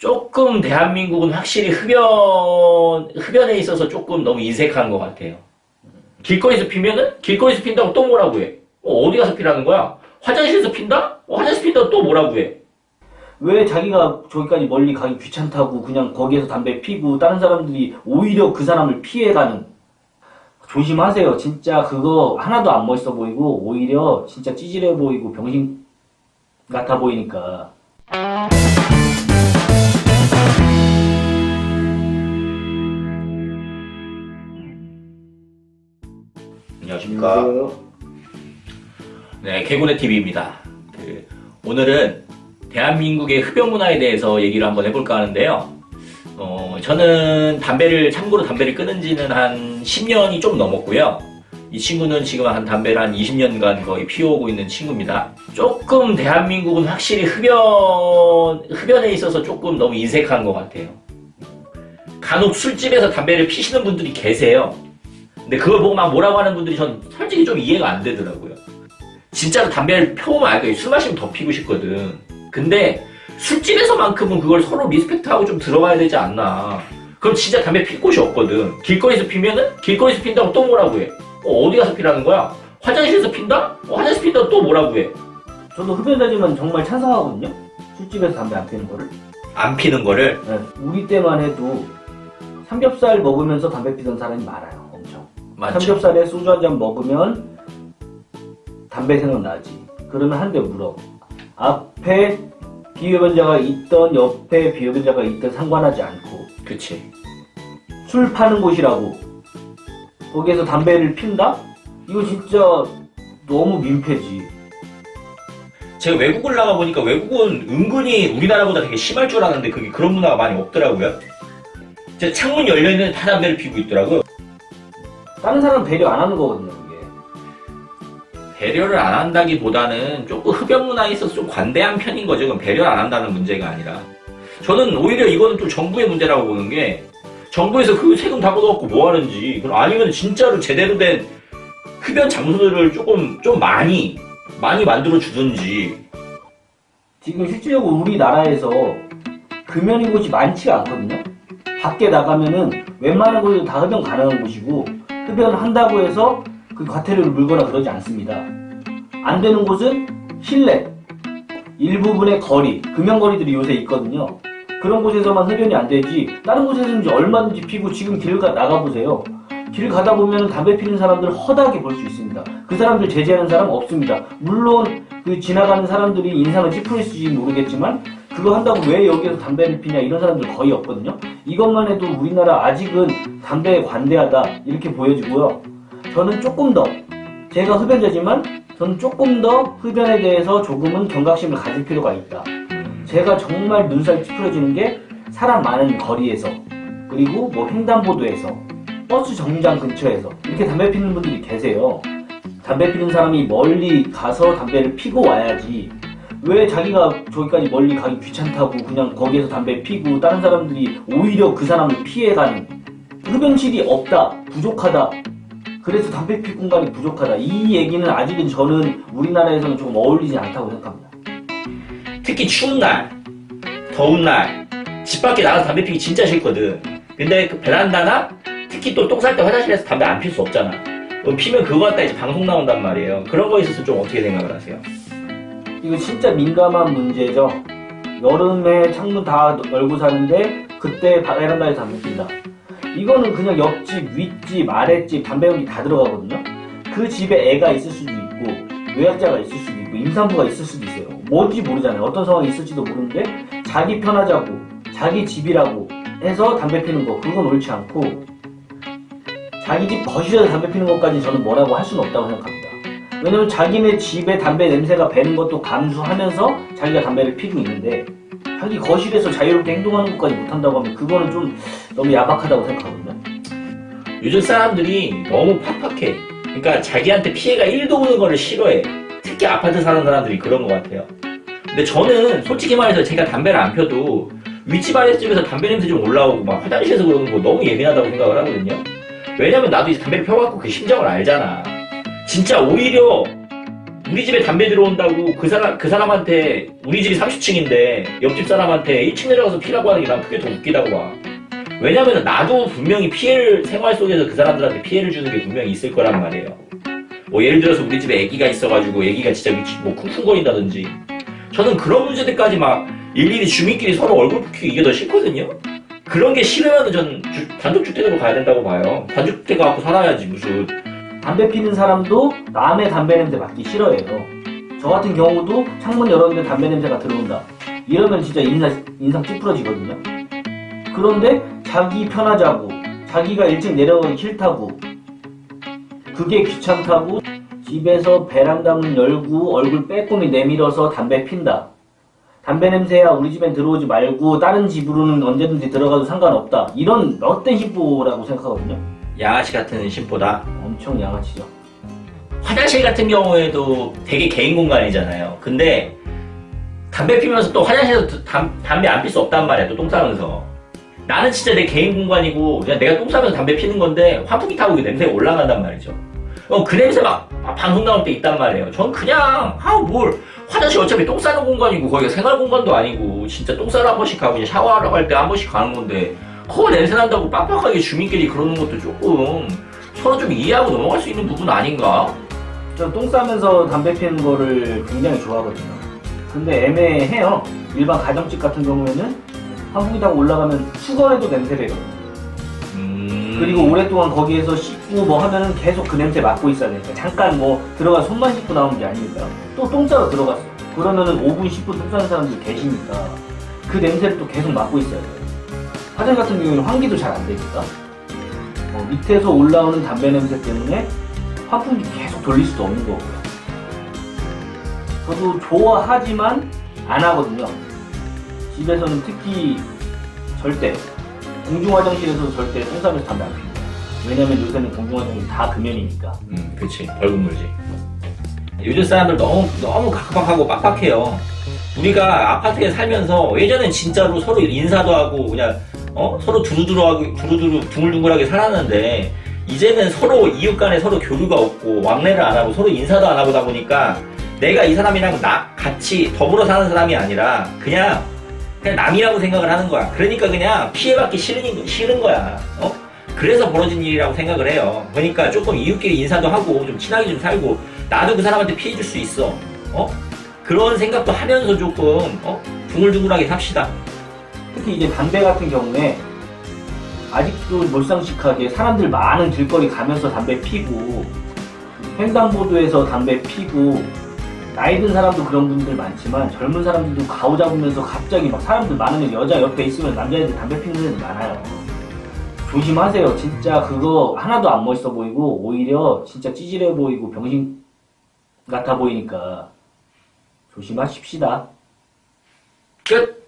조금 대한민국은 확실히 흡연에 있어서 조금 너무 인색한 것 같아요. 길거리에서 피면은 길거리에서 핀다고 또 뭐라고 해? 어디 가서 피라는 거야? 화장실에서 핀다? 화장실에서 핀다고 또 뭐라고 해? 왜 자기가 저기까지 멀리 가기 귀찮다고 그냥 거기에서 담배 피고 다른 사람들이 오히려 그 사람을 피해가는. 조심하세요. 진짜 그거 하나도 안 멋있어 보이고 오히려 진짜 찌질해 보이고 병신 같아 보이니까. 안녕하십니까. 네, 개구네 TV입니다. 오늘은 대한민국의 흡연 문화에 대해서 얘기를 한번 해볼까 하는데요. 저는 참고로 담배를 끊은 지는 한 10년이 좀 넘었고요. 이 친구는 지금 담배를 한 20년간 거의 피워오고 있는 친구입니다. 조금 대한민국은 확실히 흡연에 있어서 조금 너무 인색한 것 같아요. 간혹 술집에서 담배를 피시는 분들이 계세요. 근데 그걸 보고 막 뭐라고 하는 분들이 전 솔직히 좀 이해가 안 되더라고요. 진짜로 담배를 펴보면 알거든요. 술 마시면 더 피고 싶거든. 근데 술집에서만큼은 그걸 서로 리스펙트하고 좀 들어가야 되지 않나. 그럼 진짜 담배 필 곳이 없거든. 길거리에서 피면은 길거리에서 핀다고 또 뭐라고 해? 어디 가서 피라는 거야? 화장실에서 핀다? 화장실에서 핀다고 또 뭐라고 해? 저도 흡연자지만 정말 찬성하거든요. 술집에서 담배 안 피는 거를. 안 피는 거를? 네, 우리 때만 해도 삼겹살 먹으면서 담배 피던 사람이 많아요. 엄청. 맞죠? 삼겹살에 소주 한 잔 먹으면 담배 생각나지. 그러면 한 대 물어. 앞에 비흡연자가 있던 옆에 비흡연자가 있던 상관하지 않고. 그치. 술 파는 곳이라고 거기에서 담배를 핀다? 이거 진짜 너무 민폐지. 제가 외국을 나가보니까 외국은 은근히 우리나라보다 되게 심할 줄 알았는데 그게 그런 문화가 많이 없더라고요. 제가 창문 열려있는 다 담배를 피우고 있더라고요. 다른 사람 배려 안 하는 거거든요, 그게. 배려를 안 한다기보다는 조금 흡연 문화에 있어서 좀 관대한 편인 거죠. 그건 배려를 안 한다는 문제가 아니라. 저는 오히려 이거는 좀 정부의 문제라고 보는 게, 정부에서 그 세금 다 걷어갖고 뭐 하는지, 아니면 진짜로 제대로 된 흡연 장소들을 좀 많이 만들어 주든지. 지금 실질적으로 우리나라에서 금연인 곳이 많지가 않거든요. 밖에 나가면은 웬만한 곳도 다 흡연 가능한 곳이고, 흡연을 한다고 해서 그 과태료를 물거나 그러지 않습니다. 안 되는 곳은 실내, 일부분의 거리, 금연거리들이 요새 있거든요. 그런 곳에서만 흡연이 안 되지, 다른 곳에서는 얼마든지 피고. 지금 길 나가보세요. 길 가다 보면 담배 피는 사람들 허다하게 볼 수 있습니다. 그 사람들 제재하는 사람 없습니다. 물론 그 지나가는 사람들이 인상을 찌푸릴지 모르겠지만 그거 한다고 왜 여기에서 담배를 피냐 이런 사람들 거의 없거든요. 이것만 해도 우리나라 아직은 담배에 관대하다 이렇게 보여지고요. 저는 조금 더, 제가 흡연자지만 저는 조금 더 흡연에 대해서 조금은 경각심을 가질 필요가 있다. 제가 정말 눈살 찌푸려지는 게 사람 많은 거리에서, 그리고 뭐 횡단보도에서, 버스 정류장 근처에서 이렇게 담배 피는 분들이 계세요. 담배 피는 사람이 멀리 가서 담배를 피고 와야지, 왜 자기가 저기까지 멀리 가기 귀찮다고 그냥 거기에서 담배 피고 다른 사람들이 오히려 그 사람을 피해가는. 흡연실이 없다, 부족하다, 그래서 담배 필 공간이 부족하다, 이 얘기는 아직은 저는 우리나라에서는 조금 어울리지 않다고 생각합니다. 특히 추운 날, 더운 날, 집 밖에 나가서 담배 피기 진짜 싫거든. 근데 그 베란다나 특히 또 똥 쌀 때 화장실에서 담배 안 필 수 없잖아. 피면 그거 갖다 이제 방송 나온단 말이에요. 그런 거에 있어서 좀 어떻게 생각을 하세요? 이거 진짜 민감한 문제죠. 여름에 창문 다 열고 사는데 그때 베란다에서 담배 핀다. 이거는 그냥 옆집, 윗집, 아랫집 담배 연기 다 들어가거든요. 그 집에 애가 있을 수도 있고 노약자가 있을 수도 있고 임산부가 있을 수도 있어요. 뭔지 모르잖아요. 어떤 상황이 있을지도 모르는데 자기 편하자고, 자기 집이라고 해서 담배 피는 거, 그건 옳지 않고, 자기 집 거실에서 담배 피는 것까지 저는 뭐라고 할 수는 없다고 생각합니다. 왜냐면 자기네 집에 담배 냄새가 배는 것도 감수하면서 자기가 담배를 피고 있는데 자기 거실에서 자유롭게 행동하는 것까지 못한다고 하면 그거는 좀 너무 야박하다고 생각하거든요. 요즘 사람들이 너무 팍팍해. 그러니까 자기한테 피해가 1도 오는 거를 싫어해. 특히 아파트 사는 사람들이 그런 것 같아요. 근데 저는 솔직히 말해서 제가 담배를 안 펴도 윗집 아랫집에서 담배 냄새 좀 올라오고 막 화장실에서 그러는 거 너무 예민하다고 생각을 하거든요. 왜냐면 나도 이제 담배를 펴갖고 그 심정을 알잖아. 진짜 오히려 우리 집에 담배 들어온다고 그 사람한테 우리 집이 30층인데 옆집 사람한테 1층 내려가서 피라고 하는 게 난 그게 더 웃기다고 봐. 왜냐면 나도 분명히 피해를 생활 속에서 그 사람들한테 피해를 주는 게 분명히 있을 거란 말이에요. 뭐 예를 들어서 우리 집에 아기가 있어가지고 아기가 진짜 뭐 쿵쿵거린다든지 저는 그런 문제들까지 막 일일이 주민끼리 서로 얼굴 붉히기 이게 더 싫거든요. 그런 게 싫으면 전 단독주택으로 가야 된다고 봐요. 단독주택 갖고 살아야지 무슨. 담배 피는 사람도 남의 담배 냄새 맡기 싫어해요. 저 같은 경우도 창문 열었는데 담배 냄새가 들어온다. 이러면 진짜 인상 찌푸러지거든요. 그런데 자기 편하자고, 자기가 일찍 내려가기 싫다고, 그게 귀찮다고 집에서 베란다 문 열고 얼굴 빼꼼히 내밀어서 담배 핀다. 담배 냄새야 우리 집엔 들어오지 말고 다른 집으로는 언제든지 들어가도 상관없다. 이런 헛된 심보라고 생각하거든요. 양아치 같은 심보다. 엄청 양아치죠. 화장실 같은 경우에도 되게 개인 공간이잖아요. 근데 담배 피면서 또 화장실에서 담배 안 필 수 없단 말이야. 또 똥 싸면서. 나는 진짜 내 개인 공간이고 그냥 내가 똥 싸면서 담배 피는 건데 환풍기 타고 그 냄새가 올라간단 말이죠. 그 냄새 막 방송 나올 때 있단 말이에요. 전 그냥 뭘 화장실 어차피 똥 싸는 공간이고 거기가 생활 공간도 아니고 진짜 똥 싸러 한 번씩 가고 그냥 샤워하러 갈 때 한 번씩 가는 건데 그거 냄새 난다고 빡빡하게 주민끼리 그러는 것도 조금 서로 좀 이해하고 넘어갈 수 있는 부분 아닌가? 전 똥 싸면서 담배 피는 거를 굉장히 좋아하거든요. 근데 애매해요. 일반 가정집 같은 경우에는 환풍기 타고 올라가면 수건에도 냄새래요. 그리고 오랫동안 거기에서 씻고 뭐 하면은 계속 그 냄새 맡고 있어야 되니까 잠깐 뭐 들어가 손만 씻고 나오는 게 아니니까 또 똥 싸러 들어갔어. 그러면은 5분 10분 똥 싸는 사람들이 계시니까 그 냄새를 또 계속 맡고 있어야 돼요. 화장실 같은 경우에는 환기도 잘 안 되니까 밑에서 올라오는 담배 냄새 때문에 환풍기 계속 돌릴 수도 없는 거고요. 저도 좋아하지만 안 하거든요. 집에서는 특히 절대 공중화장실에서 절대 똥 싸면서 담배 안 핍니다. 왜냐면 요새는 공중화장실 다 금연이니까. 그치. 벌금 물지. 요즘 사람들 너무 각박하고 빡빡해요. 우리가 아파트에 살면서 예전엔 진짜로 서로 인사도 하고 그냥 서로 두루두루하고 둥글둥글하게 살았는데 이제는 서로 이웃 간에 서로 교류가 없고 왕래를 안 하고 서로 인사도 안 하다 보니까 내가 이 사람이랑 같이 더불어 사는 사람이 아니라 그냥 남이라고 생각을 하는 거야. 그러니까 그냥 피해받기 싫은 거야. 그래서 벌어진 일이라고 생각을 해요. 그러니까 조금 이웃끼리 인사도 하고 좀 친하게 좀 살고 나도 그 사람한테 피해 줄 수 있어. 그런 생각도 하면서 조금 둥글둥글하게 삽시다. 특히 이제 담배 같은 경우에 아직도 몰상식하게 사람들 많은 길거리 가면서 담배 피고 횡단보도에서 담배 피고 나이 든 사람도 그런 분들 많지만 젊은 사람들도 가오 잡으면서 갑자기 막 사람들 많으면 여자 옆에 있으면 남자애들 담배 피는 애들 많아요. 조심하세요. 진짜 그거 하나도 안 멋있어 보이고 오히려 진짜 찌질해 보이고 병신 같아 보이니까 조심하십시다. 끝!